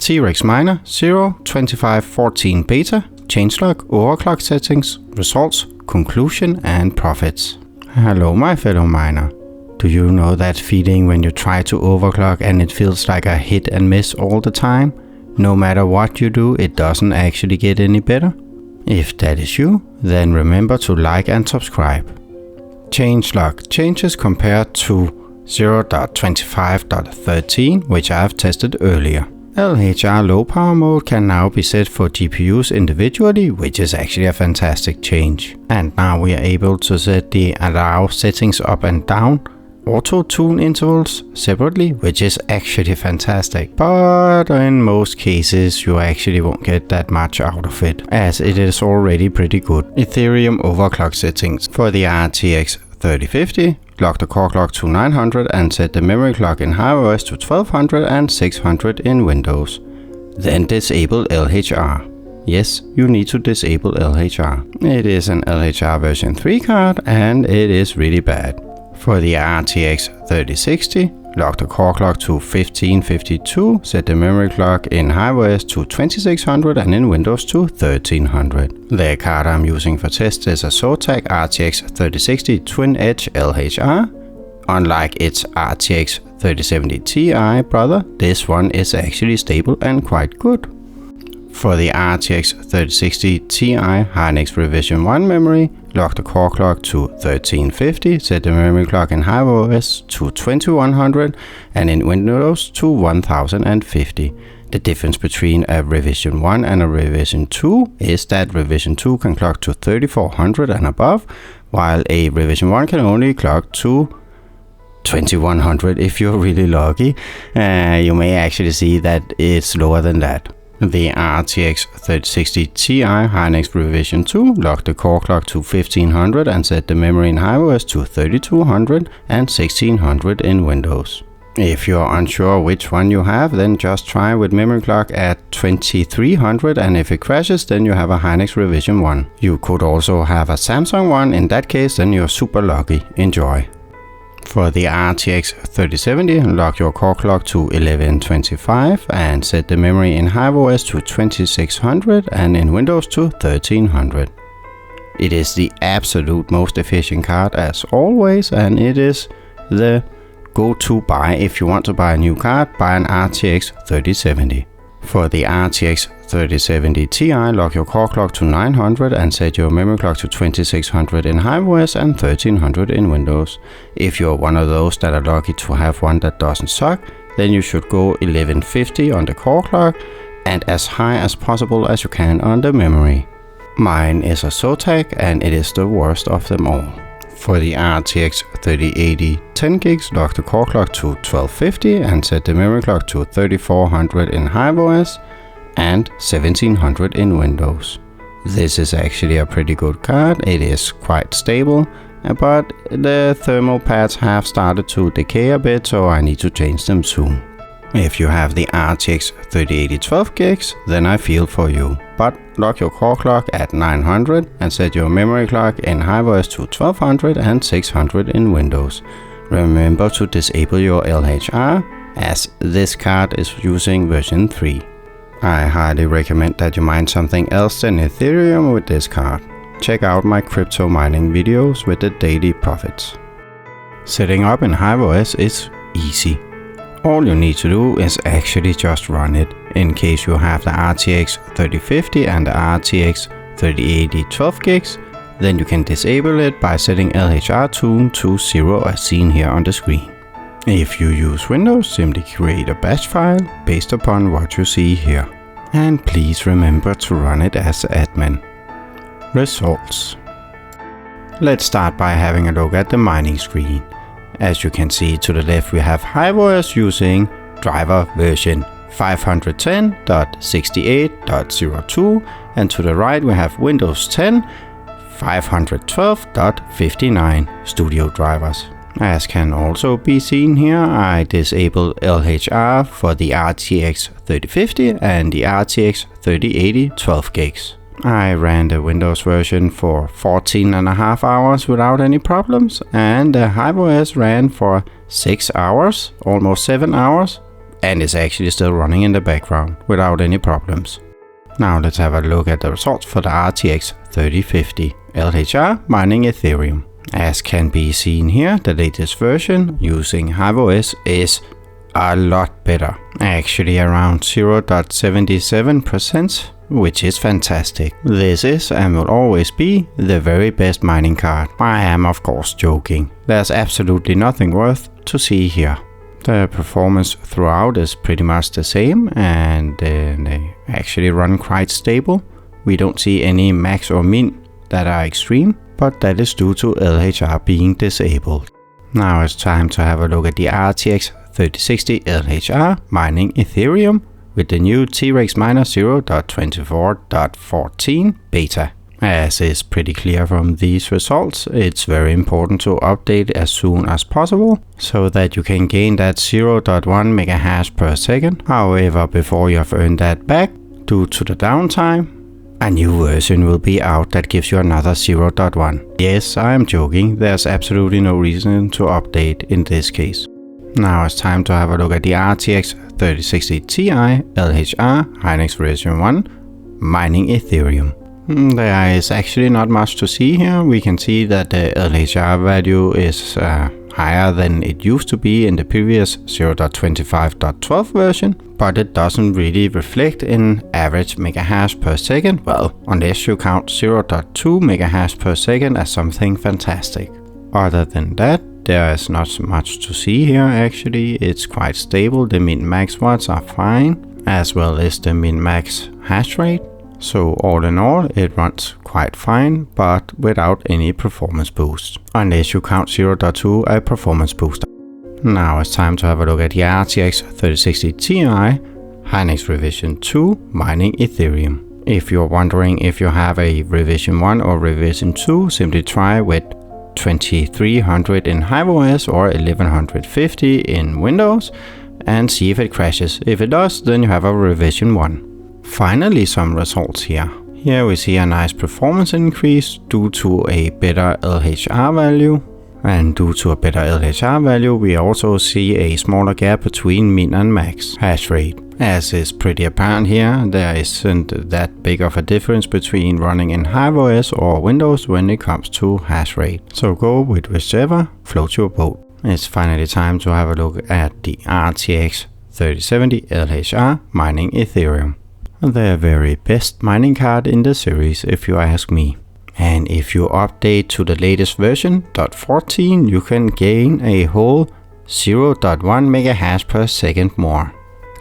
TREX Miner 0.25.14 beta, changelog, overclock settings, results, conclusion and profits. Hello my fellow miner. Do you know that feeling when you try to overclock and it feels like a hit and miss all the time? No matter what you do, it doesn't actually get any better? If that is you, then remember to like and subscribe. Changelog changes compared to 0.25.13, which I have tested earlier. LHR low power mode can now be set for GPUs individually, which is actually a fantastic change. And now we are able to set the allow settings up and down, auto tune intervals separately, which is actually fantastic. But in most cases you actually won't get that much out of it, as it is already pretty good. Ethereum overclock settings. For the RTX 3050, lock the core clock to 900 and set the memory clock in HiveOS to 1200 and 600 in Windows. Then disable LHR. Yes, you need to disable LHR. It is an LHR version 3 card and it is really bad. For the RTX 3060, lock the core clock to 1552, set the memory clock in HiveOS to 2600 and in Windows to 1300. The card I'm using for test is a Zotac RTX 3060 Twin Edge LHR. Unlike its RTX 3070 Ti brother, this one is actually stable and quite good. For the RTX 3060 Ti Hynix Revision 1 memory, lock the core clock to 1350, set the memory clock in HiveOS to 2100 and in Windows to 1050. The difference between a Revision 1 and a Revision 2 is that Revision 2 can clock to 3400 and above, while a Revision 1 can only clock to 2100 if you're really lucky. You may actually see that it's lower than that. The RTX 3060 Ti Hynix Revision 2, lock the core clock to 1500 and set the memory in HiveOS to 3200 and 1600 in Windows. If you're unsure which one you have, then just try with memory clock at 2300, and if it crashes then you have a Hynix Revision 1. You could also have a Samsung one, in that case then you're super lucky. Enjoy. For the RTX 3070, lock your core clock to 1125 and set the memory in HiveOS to 2600 and in Windows to 1300. It is the absolute most efficient card as always, and it is the go-to buy if you want to buy a new card. Buy an RTX 3070. For the RTX 3070 Ti, lock your core clock to 900 and set your memory clock to 2600 in HiveOS and 1300 in Windows. If you're one of those that are lucky to have one that doesn't suck, then you should go 1150 on the core clock and as high as possible as you can on the memory. Mine is a Zotac and it is the worst of them all. For the RTX 3080 10 gigs, lock the core clock to 1250 and set the memory clock to 3400 in HiveOS and 1700 in Windows. This is actually a pretty good card. It is quite stable, but the thermal pads have started to decay a bit, so I need to change them soon. If you have the RTX 3080 12 gigs, then I feel for you. But lock your core clock at 900 and set your memory clock in HiveOS to 1200 and 600 in Windows. Remember to disable your LHR, as this card is using version 3. I highly recommend that you mine something else than Ethereum with this card. Check out my crypto mining videos with the daily profits. Setting up in HiveOS is easy. All you need to do is actually just run it. In case you have the RTX 3050 and the RTX 3080 12 gigs, then you can disable it by setting LHR tune to 0 as seen here on the screen. If you use Windows, simply create a batch file based upon what you see here. And please remember to run it as admin. Results. Let's start by having a look at the mining screen. As you can see to the left, we have HiveOS using driver version 510.68.02, and to the right we have Windows 10 512.59 studio drivers. As can also be seen here, I disable LHR for the RTX 3050 and the RTX 3080 12 gigs. I ran the Windows version for 14.5 hours without any problems, and the HiveOS ran for 6 hours, almost 7 hours, and it's actually still running in the background without any problems. Now let's have a look at the results for the RTX 3050 LHR mining Ethereum. As can be seen here, the latest version using HiveOS is a lot better, actually around 0.77%, which is fantastic. This is and will always be the very best mining card. I am of course joking. There's absolutely nothing worth to see here. The performance throughout is pretty much the same, and they actually run quite stable. We don't see any max or min that are extreme, but that is due to LHR being disabled. Now it's time to have a look at the RTX 3060 LHR mining Ethereum with the new TREX Miner 0.24.14 beta. As is pretty clear from these results, it's very important to update as soon as possible so that you can gain that 0.1 megahash per second. However, before you have earned that back, due to the downtime, a new version will be out that gives you another 0.1. Yes, I am joking, there's absolutely no reason to update in this case. Now it's time to have a look at the RTX 3060 Ti LHR Hynix version 1 mining Ethereum. There is actually not much to see here. We can see that the LHR value is higher than it used to be in the previous 0.25.12 version, but it doesn't really reflect in average megahash per second, well, unless you count 0.2 megahash per second as something fantastic. Other than that, there is not much to see here actually. It's quite stable. The min-max watts are fine, as well as the min-max hash rate. So all in all, it runs quite fine, but without any performance boost, unless you count 0.2 a performance booster. Now it's time to have a look at the RTX 3060 Ti Hynix revision 2 mining Ethereum. If you're wondering if you have a revision 1 or revision 2, simply try with 2300 in HiveOS or 1150 in Windows and see if it crashes. If it does, then you have a revision 1. Finally, some results here. Here we see a nice performance increase due to a better LHR value. And due to a better LHR value, we also see a smaller gap between min and max hash rate. As is pretty apparent here, there isn't that big of a difference between running in HiveOS or Windows when it comes to hash rate. So go with whichever floats your boat. It's finally time to have a look at the RTX 3070 LHR mining Ethereum. The very best mining card in the series, if you ask me. And if you update to the latest version, .14, you can gain a whole 0.1 megahash per second more.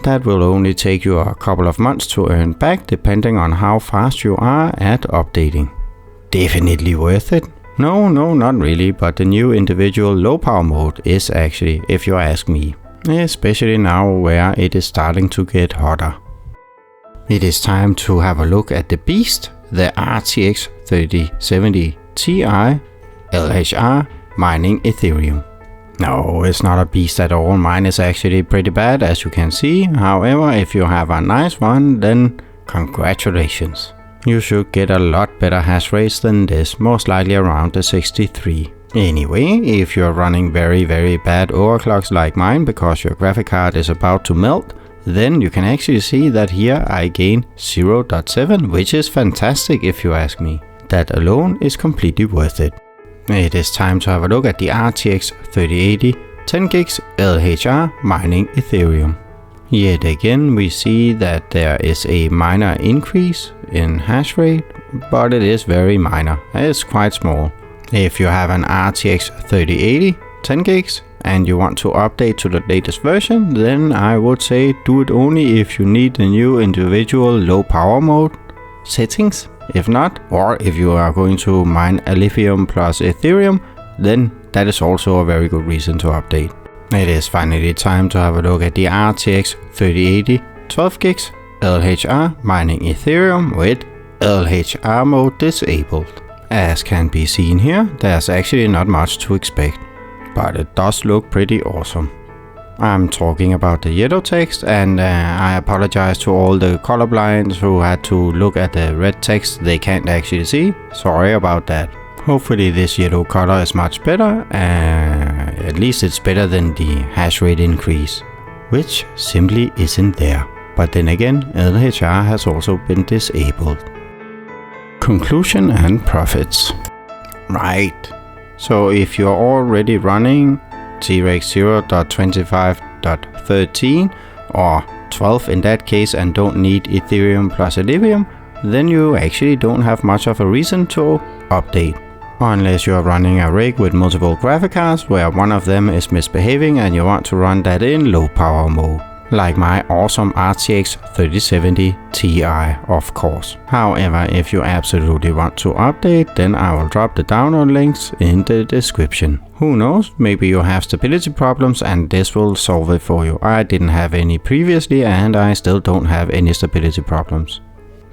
That will only take you a couple of months to earn back, depending on how fast you are at updating. Definitely worth it? No, not really, but the new individual low power mode is actually, if you ask me. Especially now where it is starting to get hotter. It is time to have a look at the beast, the RTX 3070 Ti LHR mining Ethereum. No, it's not a beast at all. Mine is actually pretty bad, as you can see. However, if you have a nice one, then congratulations. You should get a lot better hash rates than this, most likely around the 63. Anyway, if you're running very bad overclocks like mine because your graphic card is about to melt, then you can actually see that here I gain 0.7, which is fantastic if you ask me. That alone is completely worth it. It is time to have a look at the RTX 3080 10 gigs LHR mining Ethereum. Yet again we see that there is a minor increase in hash rate, but it is very minor. It's quite small. If you have an RTX 3080 10 gigs and you want to update to the latest version, then I would say do it only if you need the new individual low power mode settings. If not, or if you are going to mine Lithium plus Ethereum, then that is also a very good reason to update. It is finally time to have a look at the RTX 3080 12 gigs LHR mining Ethereum with LHR mode disabled. As can be seen here, there's actually not much to expect, but it does look pretty awesome. I'm talking about the yellow text, and I apologize to all the colorblind who had to look at the red text they can't actually see. Sorry about that. Hopefully this yellow color is much better, at least it's better than the hash rate increase. which simply isn't there. But then again, LHR has also been disabled. Conclusion and profits. Right. So if you're already running TREX 0.25.13 or 12 in that case and don't need Ethereum plus Ethereum, then you actually don't have much of a reason to update. Unless you're running a rig with multiple graphic cards where one of them is misbehaving and you want to run that in low power mode. Like my awesome RTX 3070 Ti, of course. However, if you absolutely want to update, then I will drop the download links in the description. Who knows, maybe you have stability problems and this will solve it for you. I didn't have any previously and I still don't have any stability problems.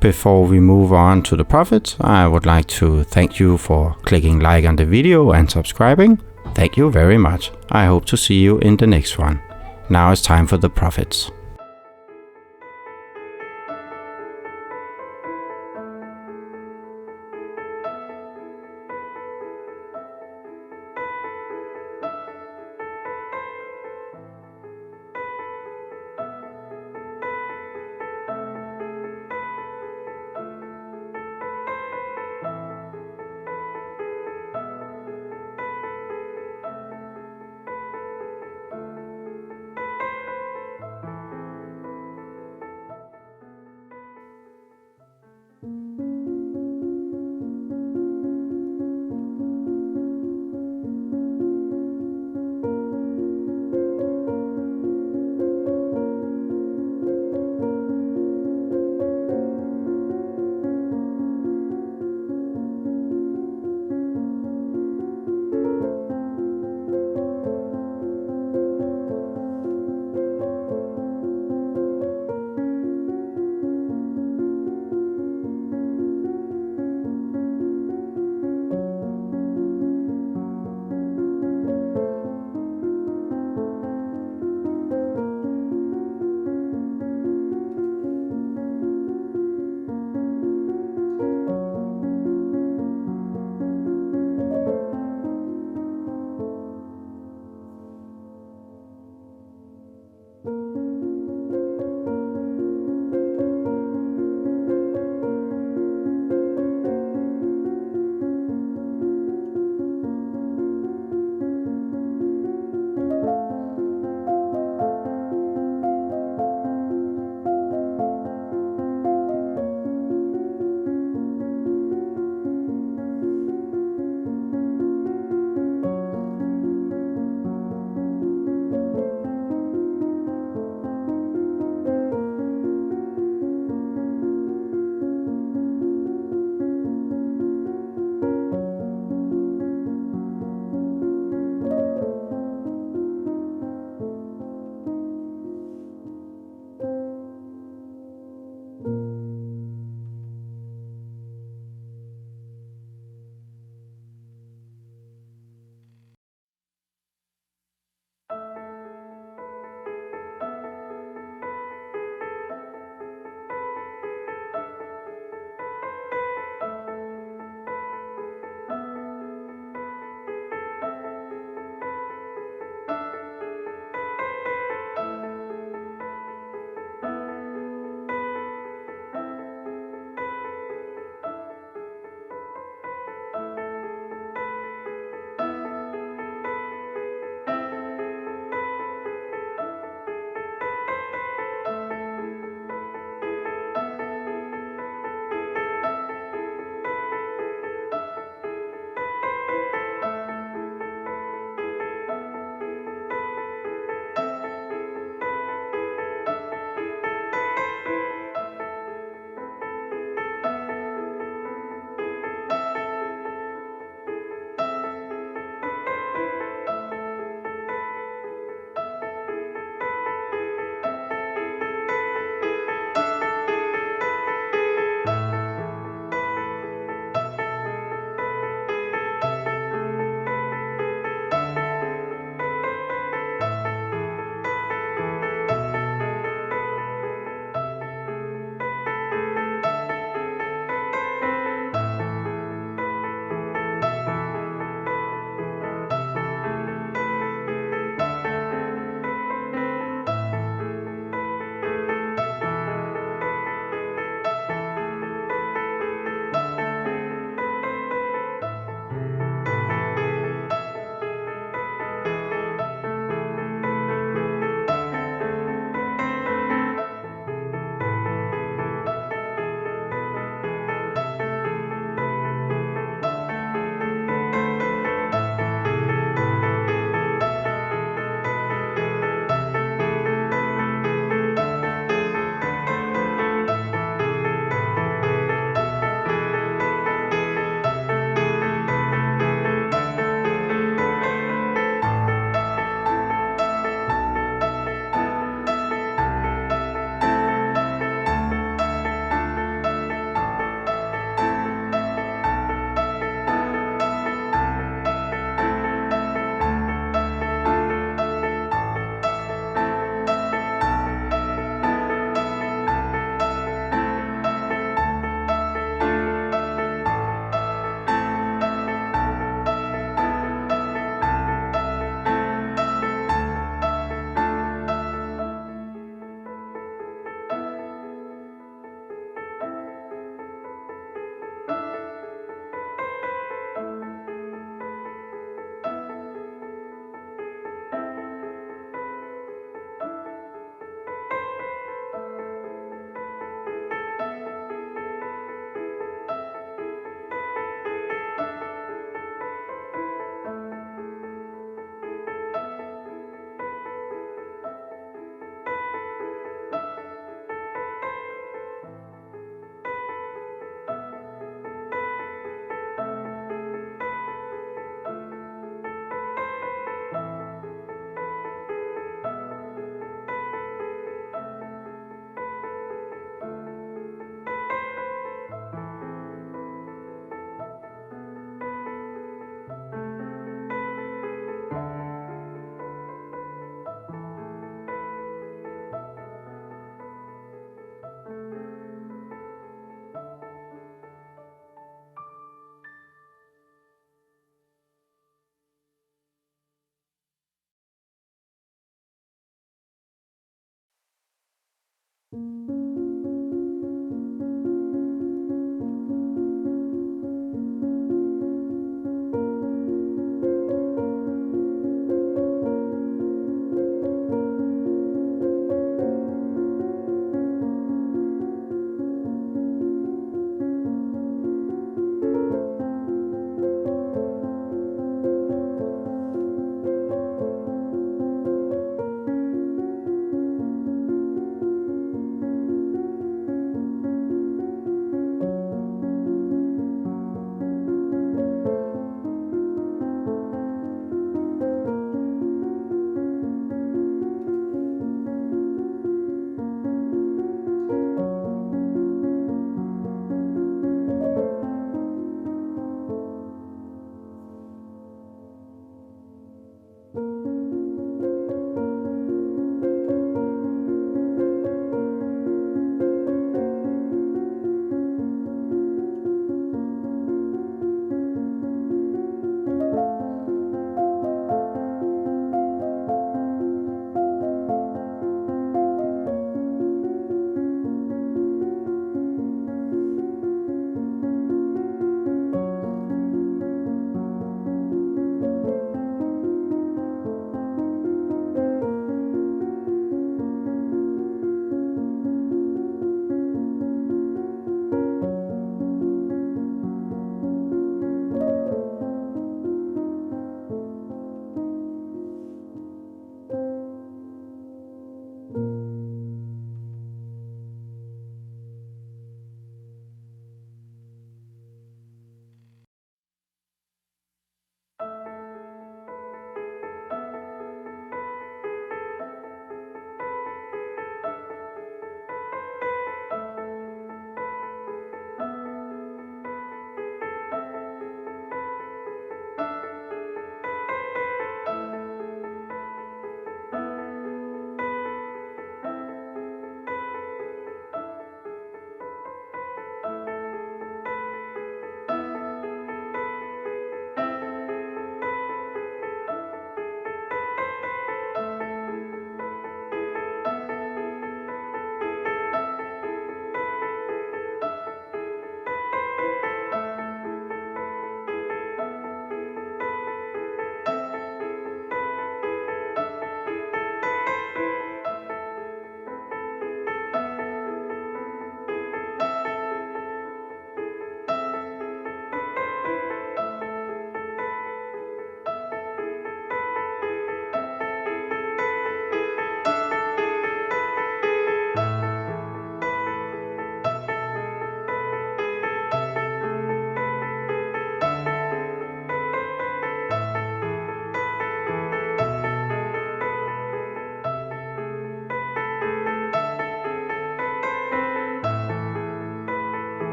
Before we move on to the profits, I would like to thank you for clicking like on the video and subscribing. Thank you very much. I hope to see you in the next one. Now it's time for the profits.